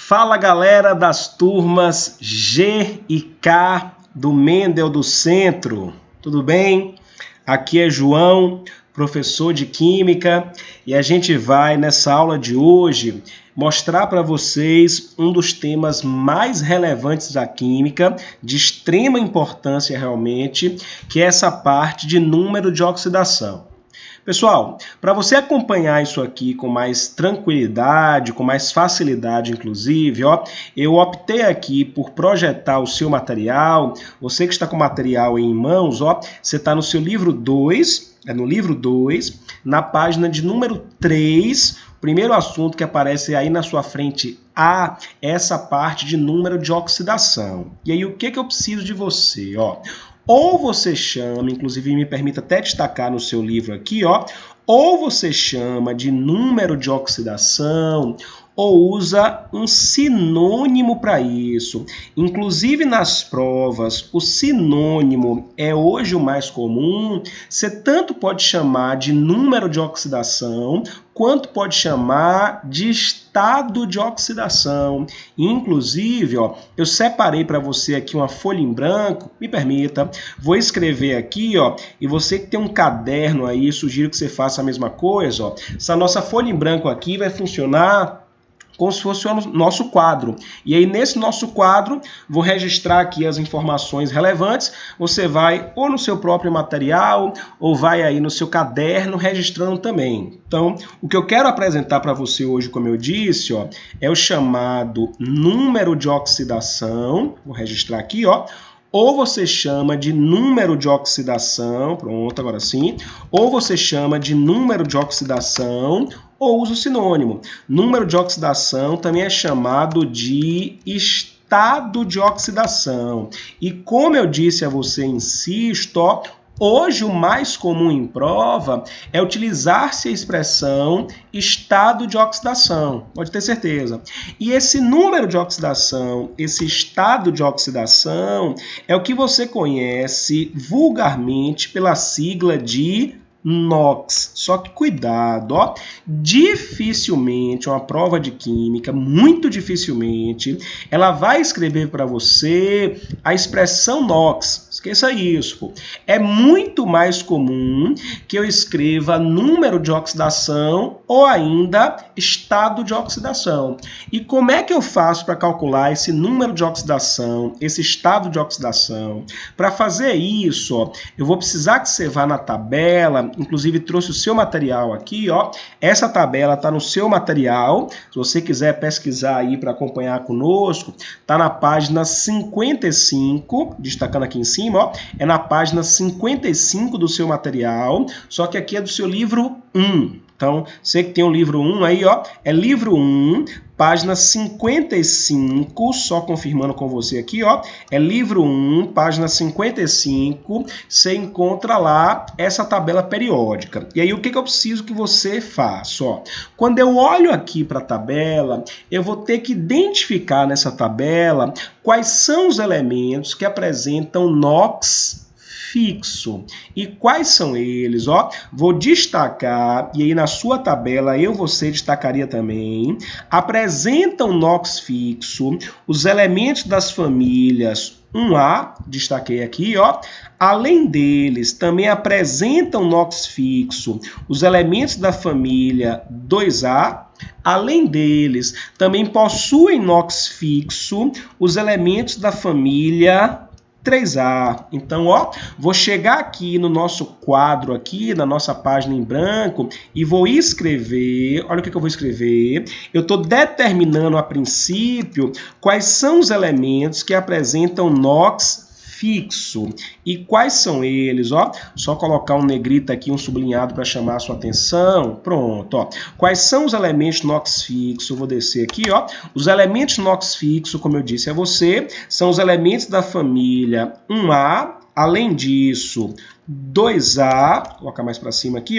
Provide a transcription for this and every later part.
Fala galera das turmas G e K do Mendel do Centro, tudo bem? Aqui é João, professor de Química, e a gente vai nessa aula de hoje mostrar para vocês um dos temas mais relevantes da Química, de extrema importância realmente, que é essa parte de número de oxidação. Pessoal, para você acompanhar isso aqui com mais tranquilidade, com mais facilidade, inclusive, eu optei aqui por projetar o seu material. Você que está com o material em mãos, você está no seu livro 2, no livro 2, na página de número 3, o primeiro assunto que aparece aí na sua frente A é essa parte de número de oxidação. E aí o que eu preciso de você, Ou você chama, inclusive me permita até destacar no seu livro aqui, ou você chama de número de oxidação, ou usa um sinônimo para isso. Inclusive nas provas, o sinônimo é hoje o mais comum. Você tanto pode chamar de número de oxidação, quanto pode chamar de estado de oxidação. Inclusive, eu separei para você aqui uma folha em branco, me permita, vou escrever aqui, e você que tem um caderno aí, sugiro que você faça a mesma coisa, Essa nossa folha em branco aqui vai funcionar como se fosse o nosso quadro. E aí, nesse nosso quadro, vou registrar aqui as informações relevantes. Você vai ou no seu próprio material, ou vai aí no seu caderno registrando também. Então, o que eu quero apresentar para você hoje, como eu disse, é o chamado número de oxidação. Vou registrar aqui, Ou você chama de número de oxidação, pronto, agora sim. Ou você chama de número de oxidação, ou usa o sinônimo. Número de oxidação também é chamado de estado de oxidação. E como eu disse a você, insisto, hoje o mais comum em prova é utilizar-se a expressão estado de oxidação, pode ter certeza. E esse número de oxidação, esse estado de oxidação, é o que você conhece vulgarmente pela sigla de NOx. Só que cuidado, dificilmente uma prova de química, muito dificilmente, ela vai escrever para você a expressão NOx. Esqueça isso. É muito mais comum que eu escreva número de oxidação ou ainda estado de oxidação. E como é que eu faço para calcular esse número de oxidação, esse estado de oxidação? Para fazer isso, eu vou precisar que você vá na tabela. Inclusive, trouxe o seu material aqui, Essa tabela está no seu material. Se você quiser pesquisar aí para acompanhar conosco, está na página 55, destacando aqui em cima, é na página 55 do seu material, só que aqui é do seu livro 1. Então, você que tem o livro 1 aí, é livro 1, página 55, só confirmando com você aqui, é livro 1, página 55, você encontra lá essa tabela periódica. E aí, o que eu preciso que você faça? Quando eu olho aqui para a tabela, eu vou ter que identificar nessa tabela quais são os elementos que apresentam NOx fixo. E quais são eles? Vou destacar, e aí na sua tabela você destacaria também, apresentam NOx fixo os elementos das famílias 1A, destaquei aqui, Além deles, também apresentam NOx fixo os elementos da família 2A. Além deles, também possuem NOx fixo os elementos da família 3A. Então, vou chegar aqui no nosso quadro, aqui na nossa página em branco, e vou escrever, olha o que eu vou escrever. Eu estou determinando a princípio quais são os elementos que apresentam NOx fixo. E quais são eles? Só colocar um negrito aqui, um sublinhado para chamar a sua atenção. Pronto. Quais são os elementos NOx fixo? Eu vou descer aqui. Os elementos NOx fixo, como eu disse a você, são os elementos da família 1A. Além disso, 2A, vou colocar mais para cima aqui,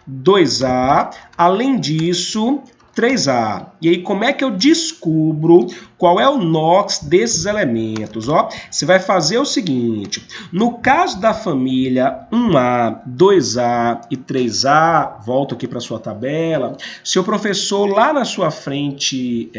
2A. Além disso, 3A. E aí, como é que eu descubro qual é o NOx desses elementos. Ó, você vai fazer o seguinte, no caso da família 1A, 2A e 3A, volto aqui para sua tabela, seu professor lá na sua frente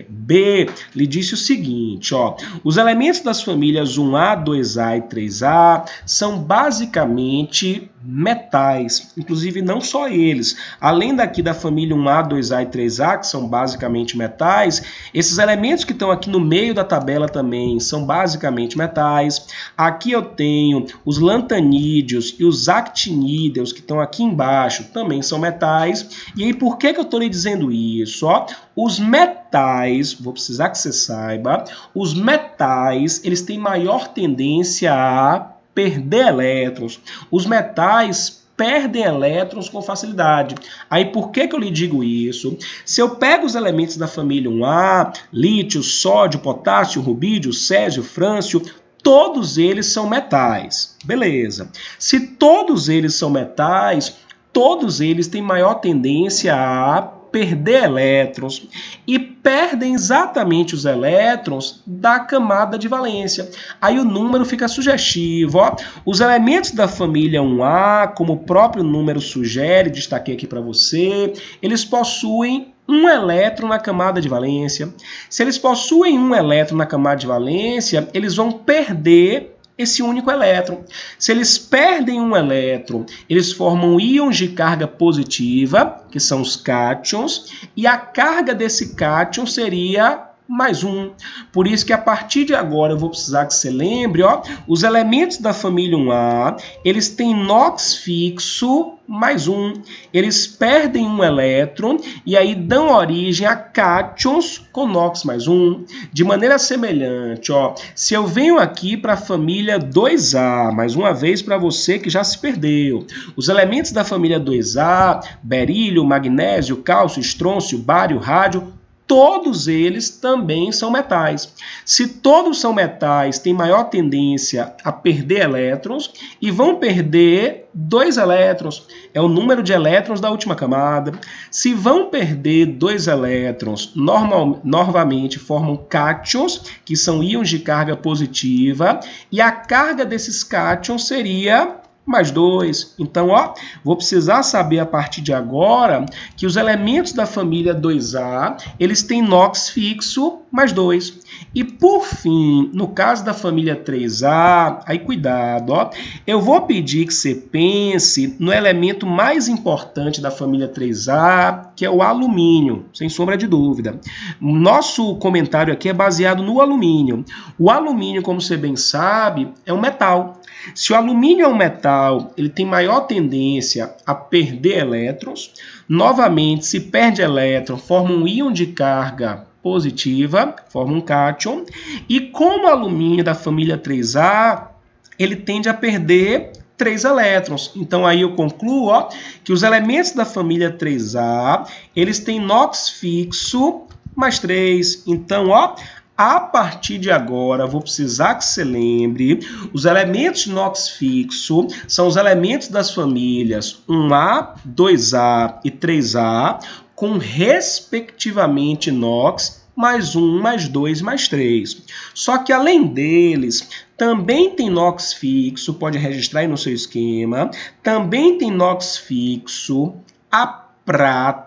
B lhe disse o seguinte, ó, os elementos das famílias 1A, 2A e 3A são basicamente metais, inclusive não só eles, além daqui da família 1A, 2A e 3A, que são basicamente metais, esses elementos que estão aqui no meio da tabela também são basicamente metais. Aqui eu tenho os lantanídeos e os actinídeos que estão aqui embaixo, também são metais. E aí por que eu estou lhe dizendo isso? Ó, os metais, vou precisar que você saiba, os metais, eles têm maior tendência a perder elétrons. Os metais perdem elétrons com facilidade. Aí por que eu lhe digo isso? Se eu pego os elementos da família 1A, lítio, sódio, potássio, rubídio, césio, frâncio, todos eles são metais. Beleza. Se todos eles são metais, todos eles têm maior tendência a perder elétrons e perdem exatamente os elétrons da camada de valência. Aí o número fica sugestivo. Ó. Os elementos da família 1A, como o próprio número sugere, destaquei aqui para você, eles possuem um elétron na camada de valência. Se eles possuem um elétron na camada de valência, eles vão perder esse único elétron. Se eles perdem um elétron, eles formam íons de carga positiva, que são os cátions, e a carga desse cátion seria mais um. Por isso que a partir de agora eu vou precisar que você lembre, ó, os elementos da família 1A, eles têm NOx fixo mais um. Eles perdem um elétron e aí dão origem a cátions com NOx mais um. De maneira semelhante, ó, se eu venho aqui para a família 2A, mais uma vez para você que já se perdeu, os elementos da família 2A, berílio, magnésio, cálcio, estrôncio, bário, rádio, todos eles também são metais. Se todos são metais, tem maior tendência a perder elétrons e vão perder 2 elétrons. É o número de elétrons da última camada. Se vão perder 2 elétrons, novamente formam cátions, que são íons de carga positiva, e a carga desses cátions seria mais 2. Então, ó, vou precisar saber a partir de agora que os elementos da família 2A, eles têm NOx fixo mais 2. E por fim, no caso da família 3A, aí cuidado, ó, eu vou pedir que você pense no elemento mais importante da família 3A, que é o alumínio, sem sombra de dúvida. Nosso comentário aqui é baseado no alumínio. O alumínio, como você bem sabe, é um metal. Se o alumínio é um metal, ele tem maior tendência a perder elétrons. Novamente, se perde elétron, forma um íon de carga positiva, forma um cátion. E como o alumínio da família 3A, ele tende a perder 3 elétrons. Então, aí eu concluo, ó, que os elementos da família 3A, eles têm NOx fixo mais 3. Então, ó, a partir de agora, vou precisar que você lembre, os elementos NOx fixo são os elementos das famílias 1A, 2A e 3A, com respectivamente NOx mais 1, mais 2, mais 3. Só que além deles, também tem NOx fixo, pode registrar aí no seu esquema, também tem NOx fixo a prata,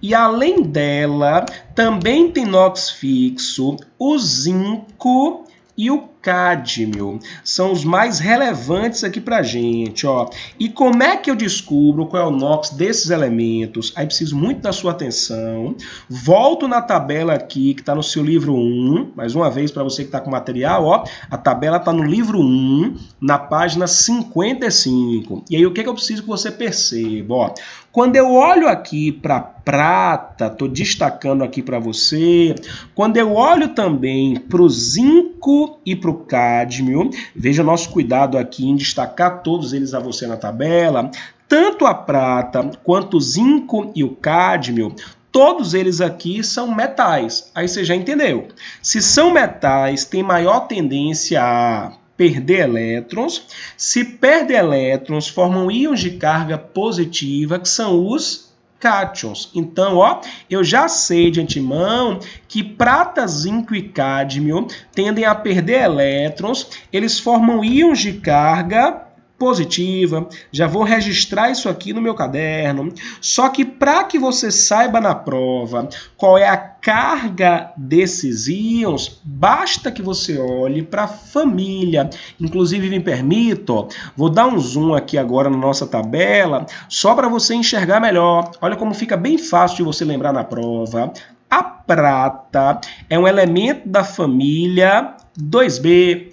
e além dela, também tem NOx fixo o zinco e o cádmio. São os mais relevantes aqui para a gente, ó. E como é que eu descubro qual é o NOx desses elementos? Aí preciso muito da sua atenção. Volto na tabela aqui, que está no seu livro 1. Mais uma vez, para você que está com material, ó. A tabela está no livro 1, na página 55. E aí, o que eu preciso que você perceba? Ó, quando eu olho aqui para prata, estou destacando aqui para você. Quando eu olho também para o zinco e para o cádmio, veja o nosso cuidado aqui em destacar todos eles a você na tabela. Tanto a prata quanto o zinco e o cádmio, todos eles aqui são metais. Aí você já entendeu. Se são metais, tem maior tendência a perder elétrons. Se perde elétrons, formam íons de carga positiva, que são os cátions. Então, ó, eu já sei de antemão que prata, zinco e cádmio tendem a perder elétrons, eles formam íons de carga positiva. Já vou registrar isso aqui no meu caderno. Só que para que você saiba na prova qual é a carga desses íons, basta que você olhe para a família. Inclusive, me permito, ó, vou dar um zoom aqui agora na nossa tabela, só para você enxergar melhor. Olha como fica bem fácil de você lembrar na prova. A prata é um elemento da família 2B.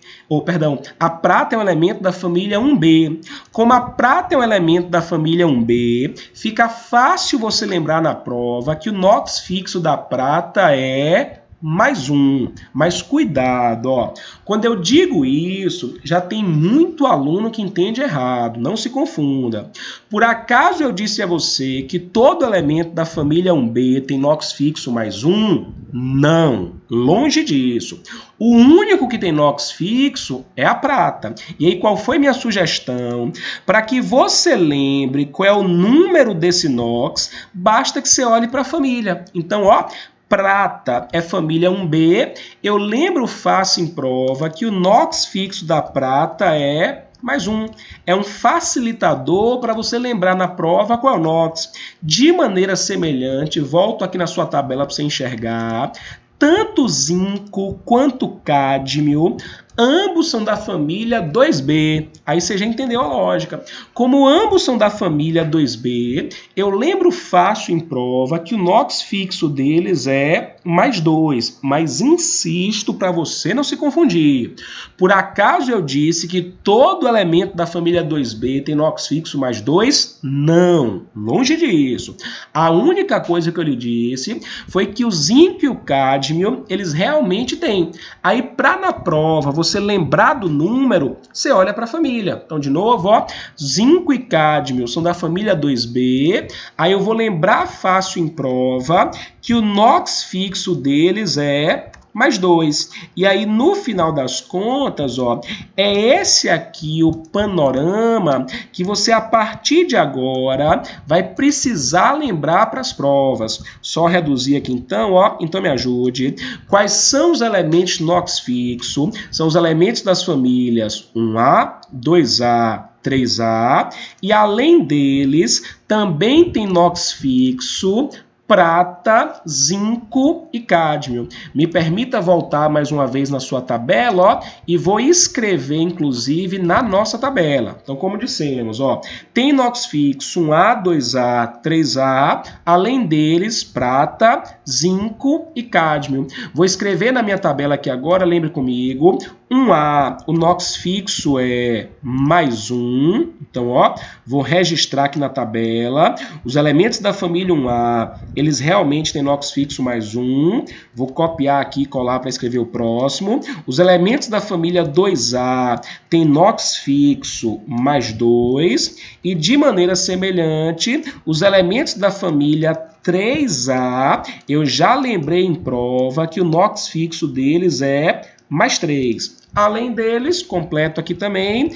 A prata é um elemento da família 1B. Como a prata é um elemento da família 1B, fica fácil você lembrar na prova que o NOx fixo da prata é mais 1. Mas cuidado, ó. Quando eu digo isso, já tem muito aluno que entende errado. Não se confunda. Por acaso eu disse a você que todo elemento da família 1B tem NOx fixo mais 1? Não. Longe disso. O único que tem NOx fixo é a prata. E aí, qual foi minha sugestão? Para que você lembre qual é o número desse NOx, basta que você olhe para a família. Então, ó, prata é família 1B. Eu lembro fácil em prova que o NOx fixo da prata é mais 1. É um facilitador para você lembrar na prova qual é o NOx. De maneira semelhante, volto aqui na sua tabela para você enxergar, tanto zinco quanto cádmio, ambos são da família 2B. Aí você já entendeu a lógica. Como ambos são da família 2B, eu lembro fácil em prova que o NOx fixo deles é mais 2. Mas insisto para você não se confundir. Por acaso eu disse que todo elemento da família 2B tem NOx fixo mais 2? Não. Longe disso. A única coisa que eu lhe disse foi que o zinco e o cádmio, eles realmente têm. Aí, para na prova você lembrar do número, você olha para a família. Então, de novo, ó, zinco e cádmio são da família 2B. Aí eu vou lembrar fácil em prova que o NOx fixo deles é mais 2. E aí, no final das contas, ó, é esse aqui o panorama que você, a partir de agora, vai precisar lembrar para as provas. Só reduzir aqui, então, ó. Então, me ajude. Quais são os elementos NOx fixo? São os elementos das famílias 1A, 2A, 3A. E, além deles, também tem NOx fixo prata, zinco e cádmio. Me permita voltar mais uma vez na sua tabela, ó, e vou escrever, inclusive, na nossa tabela. Então, como dissemos, ó, tem NOx fixo 1A, 2A, 3A, além deles, prata, zinco e cádmio. Vou escrever na minha tabela aqui agora, lembre comigo, 1A, o NOx fixo é mais 1. Então, ó, vou registrar aqui na tabela. Os elementos da família 1A, eles realmente têm NOx fixo mais 1. Vou copiar aqui e colar para escrever o próximo. Os elementos da família 2A têm NOx fixo mais 2. E, de maneira semelhante, os elementos da família 3A, eu já lembrei em prova que o NOx fixo deles é mais 3. Além deles, completo aqui também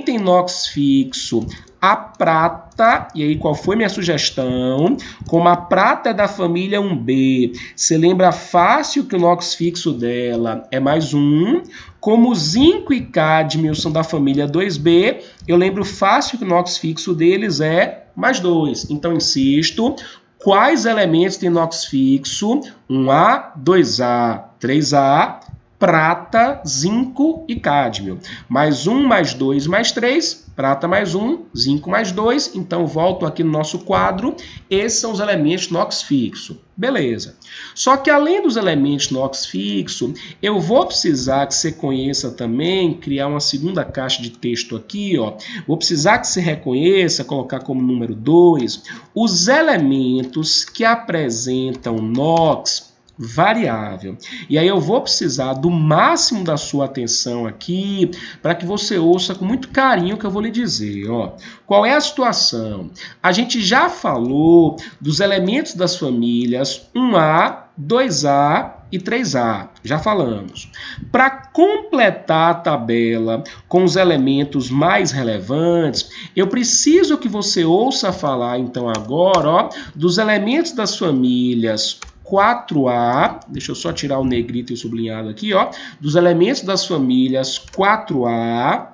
tem NOx fixo a prata. E aí, qual foi minha sugestão? Como a prata é da família 1B, você lembra fácil que o NOx fixo dela é mais 1. Como zinco e cádmio são da família 2B, eu lembro fácil que o NOx fixo deles é mais 2. Então, insisto, quais elementos tem NOx fixo? 1A, 2A, 3A, prata, zinco e cádmio. Mais 1, mais 2, mais 3, prata mais 1, zinco mais 2. Então, volto aqui no nosso quadro. Esses são os elementos NOx fixo. Beleza. Só que, além dos elementos NOx fixo, eu vou precisar que você conheça também, criar uma segunda caixa de texto aqui, ó. Vou precisar que você reconheça, colocar como número 2, os elementos que apresentam NOx variável. E aí eu vou precisar do máximo da sua atenção aqui para que você ouça com muito carinho o que eu vou lhe dizer. Ó. Qual é a situação? A gente já falou dos elementos das famílias 1A, 2A e 3A, já falamos. Para completar a tabela com os elementos mais relevantes, eu preciso que você ouça falar, então, agora, ó, dos elementos das famílias 4A, deixa eu só tirar o negrito e o sublinhado aqui, ó, dos elementos das famílias 4A,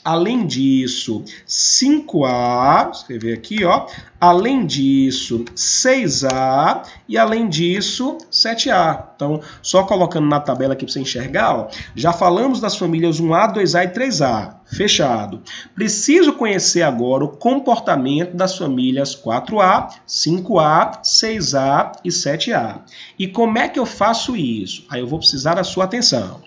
além disso, 5A, vou escrever aqui, ó, além disso, 6A e além disso, 7A. Então, só colocando na tabela aqui para você enxergar, ó, já falamos das famílias 1A, 2A e 3A. Fechado. Preciso conhecer agora o comportamento das famílias 4A, 5A, 6A e 7A. E como é que eu faço isso? Aí eu vou precisar da sua atenção.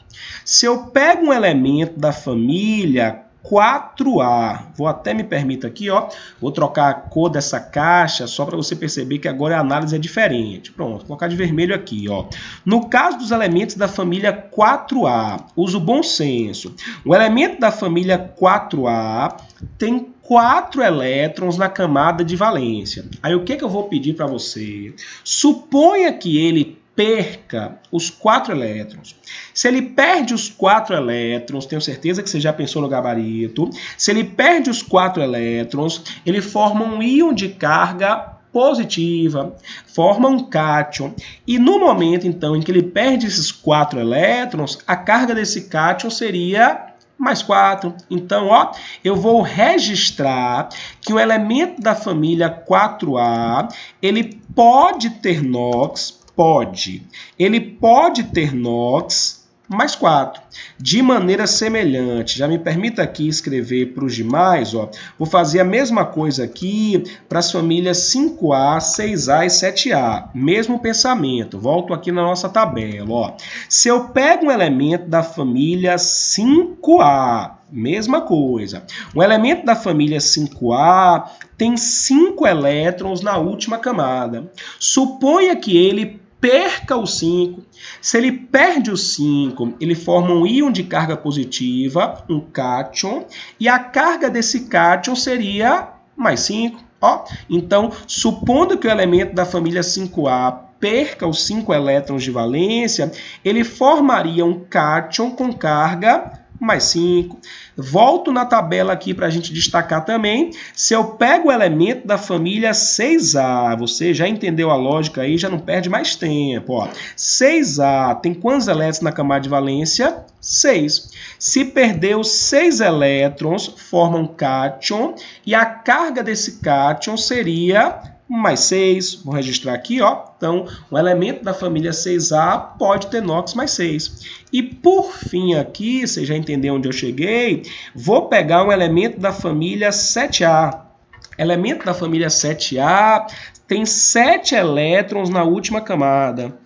Se eu pego um elemento da família 4A, vou até me permitir aqui, ó, vou trocar a cor dessa caixa só para você perceber que agora a análise é diferente. Pronto, vou colocar de vermelho aqui, ó. No caso dos elementos da família 4A, uso o bom senso. O elemento da família 4A tem 4 elétrons na camada de valência. Aí o que eu vou pedir para você? Suponha que ele perca os 4 elétrons. Se ele perde os 4 elétrons, tenho certeza que você já pensou no gabarito, se ele perde os 4 elétrons, ele forma um íon de carga positiva, forma um cátion. E no momento, então, em que ele perde esses 4 elétrons, a carga desse cátion seria mais 4. Então, ó, eu vou registrar que o elemento da família 4A, ele pode ter NOx, ele pode ter NOx mais 4. De maneira semelhante, já me permita aqui escrever para os demais, ó, vou fazer a mesma coisa aqui para as famílias 5A, 6A e 7A. Mesmo pensamento, volto aqui na nossa tabela. Ó. Se eu pego um elemento da família 5A, mesma coisa. O elemento da família 5A tem 5 elétrons na última camada. Suponha que ele perca o 5. Se ele perde o 5, ele forma um íon de carga positiva, um cátion, e a carga desse cátion seria mais 5. Ó. Então, supondo que o elemento da família 5A perca os 5 elétrons de valência, ele formaria um cátion com carga mais 5. Volto na tabela aqui para a gente destacar também. Se eu pego o elemento da família 6A, você já entendeu a lógica aí, já não perde mais tempo. Ó. 6A tem quantos elétrons na camada de valência? 6. Se perder os 6 elétrons, forma um cátion e a carga desse cátion seria mais 6. Vou registrar aqui, ó. Então, o elemento da família 6A pode ter NOx mais 6. E por fim aqui, você já entendeu onde eu cheguei, vou pegar um elemento da família 7A. Elemento da família 7A tem 7 elétrons na última camada.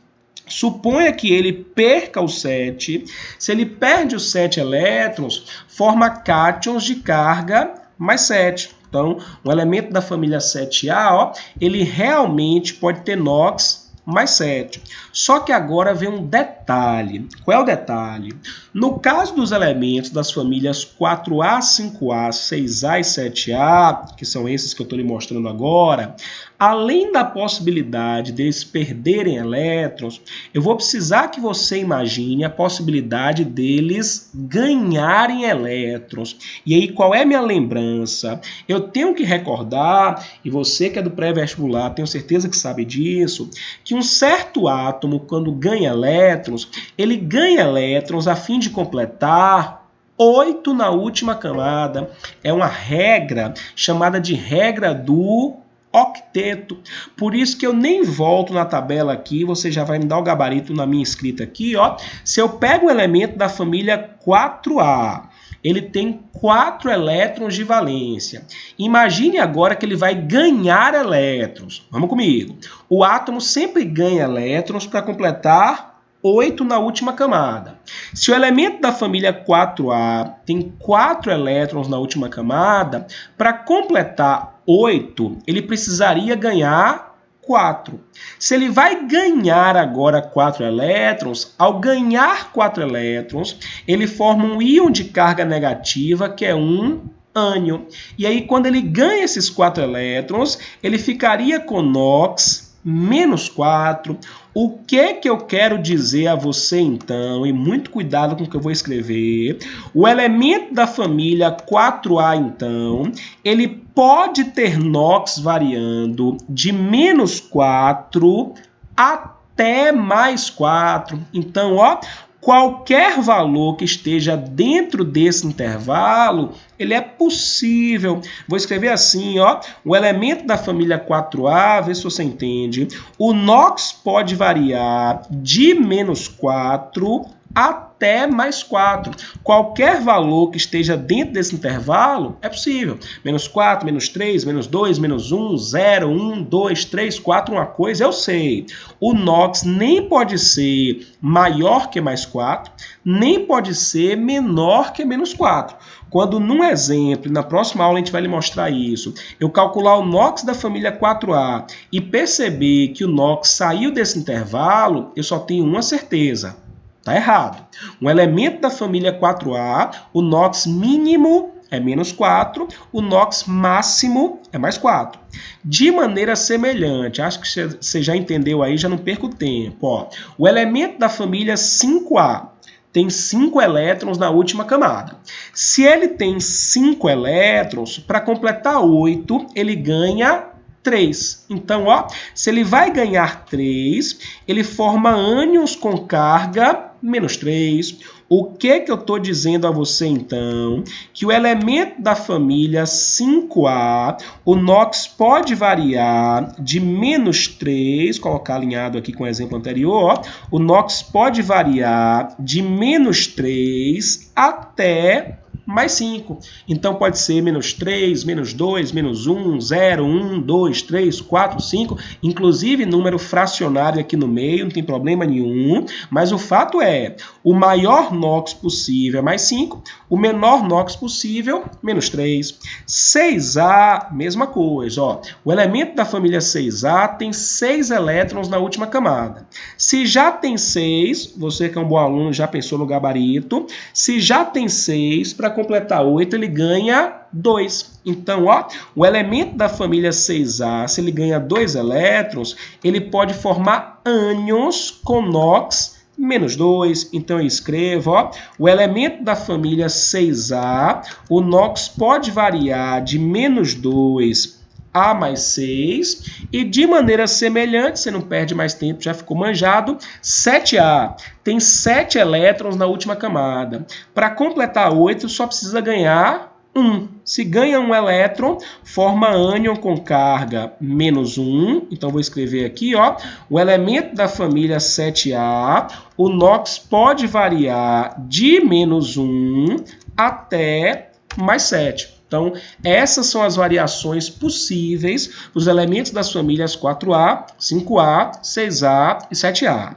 Suponha que ele perca os 7. Se ele perde os 7 elétrons, forma cátions de carga mais 7. Então, o elemento da família 7A, ó, ele realmente pode ter NOx mais 7. Só que agora vem um detalhe. Qual é o detalhe? No caso dos elementos das famílias 4A, 5A, 6A e 7A, que são esses que eu estou lhe mostrando agora, além da possibilidade deles perderem elétrons, eu vou precisar que você imagine a possibilidade deles ganharem elétrons. E aí, qual é a minha lembrança? Eu tenho que recordar, e você que é do pré-vestibular, tenho certeza que sabe disso, que um certo átomo, quando ganha elétrons, ele ganha elétrons a fim de completar 8 na última camada. É uma regra chamada de regra do octeto. Por isso que eu nem volto na tabela aqui, você já vai me dar o gabarito na minha escrita aqui, ó. Se eu pego um elemento da família 4A, ele tem 4 elétrons de valência. Imagine agora que ele vai ganhar elétrons. Vamos comigo. O átomo sempre ganha elétrons para completar 8 na última camada. Se o elemento da família 4A tem 4 elétrons na última camada, para completar 8, ele precisaria ganhar 4. Se ele vai ganhar agora 4 elétrons, ao ganhar 4 elétrons, ele forma um íon de carga negativa, que é um ânion. E aí, quando ele ganha esses 4 elétrons, ele ficaria com NOx menos 4. O que eu quero dizer a você, então? E muito cuidado com o que eu vou escrever. O elemento da família 4A, então, ele pode ter NOx variando de menos 4 até mais 4. Então, ó, qualquer valor que esteja dentro desse intervalo, ele é possível. Vou escrever assim, ó, o elemento da família 4A, vê se você entende. O NOx pode variar de menos 4 até mais 4. Qualquer valor que esteja dentro desse intervalo é possível. Menos 4, menos 3, menos 2, menos 1, 0, 1, 2, 3, 4, uma coisa eu sei. O NOx nem pode ser maior que mais 4, nem pode ser menor que menos 4. Quando num exemplo, na próxima aula a gente vai lhe mostrar isso, eu calcular o NOx da família 4A e perceber que o NOx saiu desse intervalo, eu só tenho uma certeza. Está errado. Um elemento da família 4A, o NOx mínimo é menos 4, o NOx máximo é mais 4. De maneira semelhante, acho que você já entendeu aí, já não perca o tempo. Ó, o elemento da família 5A tem 5 elétrons na última camada. Se ele tem 5 elétrons, para completar 8, ele ganha 3. Então, ó, se ele vai ganhar 3, ele forma ânions com carga menos 3. O que eu estou dizendo a você, então? Que o elemento da família 5A, o NOx pode variar de menos 3, colocar alinhado aqui com o exemplo anterior, ó, o NOx pode variar de menos 3 até mais 5. Então, pode ser menos 3, menos 2, menos 1, 0, 1, 2, 3, 4, 5. Inclusive, número fracionário aqui no meio, não tem problema nenhum. Mas o fato é, o maior NOx possível é mais 5, o menor NOx possível, menos 3. 6A, mesma coisa. Ó. O elemento da família 6A tem 6 elétrons na última camada. Se já tem 6, você que é um bom aluno já pensou no gabarito, se já tem 6, para completar 8, ele ganha 2. Então, ó, o elemento da família 6A, se ele ganha 2 elétrons, ele pode formar ânions com NOx menos 2. Então, eu escrevo, ó, o elemento da família 6A, o NOx pode variar de menos 2 a mais 6, e de maneira semelhante, você não perde mais tempo, já ficou manjado, 7A tem 7 elétrons na última camada. Para completar 8, só precisa ganhar 1. Se ganha 1 elétron, forma ânion com carga menos 1. Então, vou escrever aqui, ó, o elemento da família 7A, o NOx pode variar de menos 1 até mais 7. Então, essas são as variações possíveis dos elementos das famílias 4A, 5A, 6A e 7A.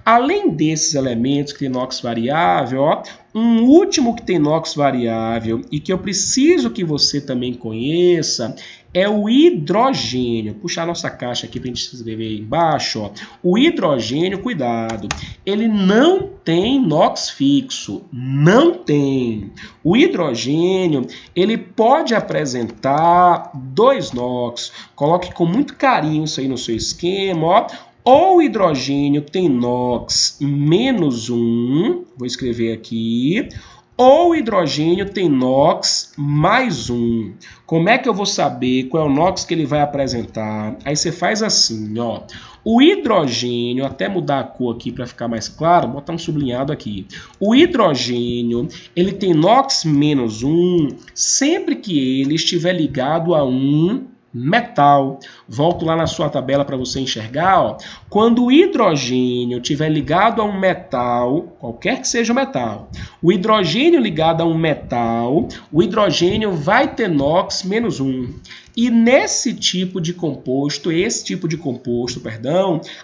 Além desses elementos que tem NOx variável, ó, um último que tem NOx variável e que eu preciso que você também conheça é o hidrogênio. Vou puxar a nossa caixa aqui para a gente escrever aí embaixo. Ó. O hidrogênio, cuidado, ele não tem NOx fixo. Não tem. O hidrogênio, ele pode apresentar 2 NOx. Coloque com muito carinho isso aí no seu esquema, ó. Ou o hidrogênio tem NOx menos 1, vou escrever aqui, ou o hidrogênio tem NOx mais 1. Como é que eu vou saber qual é o NOx que ele vai apresentar? Aí você faz assim, ó. O hidrogênio, até mudar a cor aqui para ficar mais claro, botar um sublinhado aqui. O hidrogênio, ele tem NOx menos 1 sempre que ele estiver ligado a um metal. Volto lá na sua tabela para você enxergar. Ó. Quando o hidrogênio estiver ligado a um metal, qualquer que seja o metal, o hidrogênio ligado a um metal, o hidrogênio vai ter NOx menos 1. E nesse tipo de composto,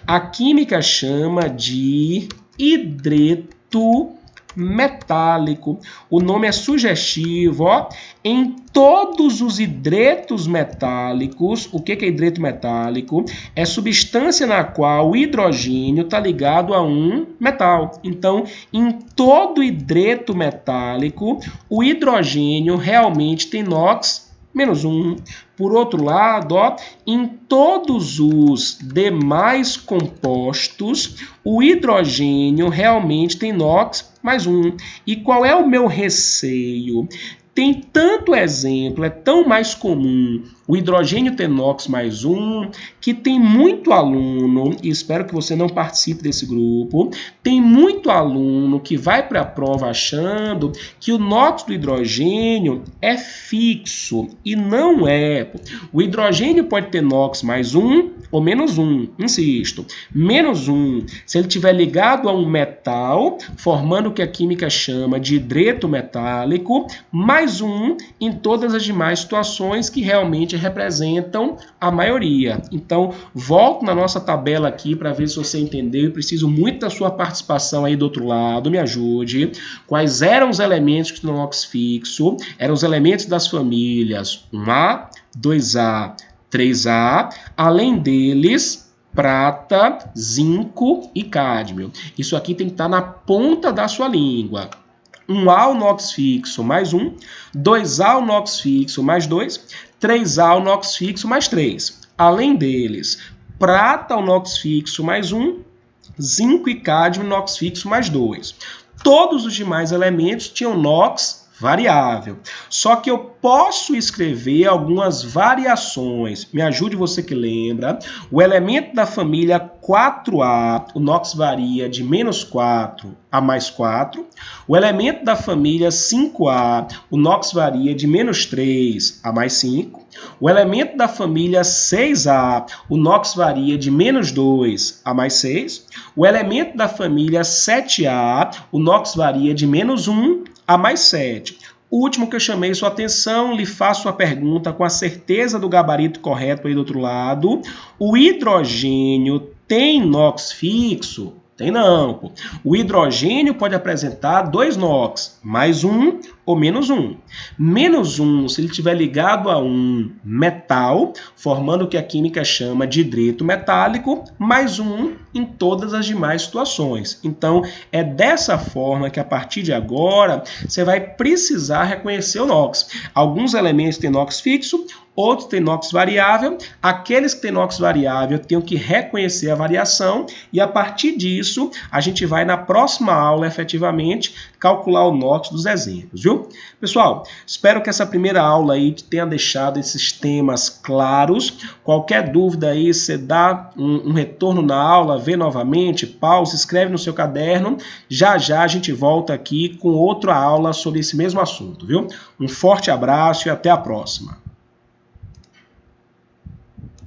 a química chama de hidreto metálico. O nome é sugestivo, ó. Em todos os hidretos metálicos, o que é hidreto metálico? É substância na qual o hidrogênio está ligado a um metal. Então, em todo hidreto metálico, o hidrogênio realmente tem NOx menos 1. Por outro lado, ó, em todos os demais compostos, o hidrogênio realmente tem NOx mais 1. E qual é o meu receio? Tem tanto exemplo, é tão mais comum o hidrogênio ter NOx mais 1, que tem muito aluno, e espero que você não participe desse grupo, tem muito aluno que vai para a prova achando que o NOx do hidrogênio é fixo, e não é. O hidrogênio pode ter NOx mais 1 ou menos 1, insisto, menos 1, se ele estiver ligado a um metal, formando o que a química chama de hidreto metálico, mais 1 em todas as demais situações que realmente representam a maioria. Então, volto na nossa tabela aqui para ver se você entendeu, e preciso muito da sua participação aí do outro lado, me ajude. Quais eram os elementos que tinham NOx fixo? Eram os elementos das famílias 1A, 2A, 3A, além deles, prata, zinco e cádmio. Isso aqui tem que estar na ponta da sua língua. 1A o NOx fixo mais 1, 2A o NOx fixo mais 2, 3A o NOx fixo mais 3. Além deles, prata o NOx fixo mais 1, zinco e cádmio NOx fixo mais 2. Todos os demais elementos tinham NOx variável. Só que eu posso escrever algumas variações. Me ajude você que lembra. O elemento da família 4A, o NOx varia de menos 4 a mais 4. O elemento da família 5A, o NOx varia de menos 3 a mais 5. O elemento da família 6A, o NOx varia de menos 2 a mais 6. O elemento da família 7A, o NOx varia de menos 1 a mais 7. O último que eu chamei sua atenção, lhe faço a pergunta com a certeza do gabarito correto aí do outro lado. O hidrogênio tem NOx fixo? Tem não, pô. O hidrogênio pode apresentar 2 NOx, mais 1 ou menos 1. Menos 1, se ele estiver ligado a um metal, formando o que a química chama de hidreto metálico, mais 1 em todas as demais situações. Então, é dessa forma que, a partir de agora, você vai precisar reconhecer o NOx. Alguns elementos têm NOx fixo, outros têm NOx variável. Aqueles que têm NOx variável têm que reconhecer a variação, e a partir disso a gente vai na próxima aula efetivamente calcular o NOx dos exemplos, viu? Pessoal, espero que essa primeira aula aí tenha deixado esses temas claros. Qualquer dúvida aí, você dá um retorno na aula, vê novamente, pausa, escreve no seu caderno. Já já a gente volta aqui com outra aula sobre esse mesmo assunto, viu? Um forte abraço e até a próxima.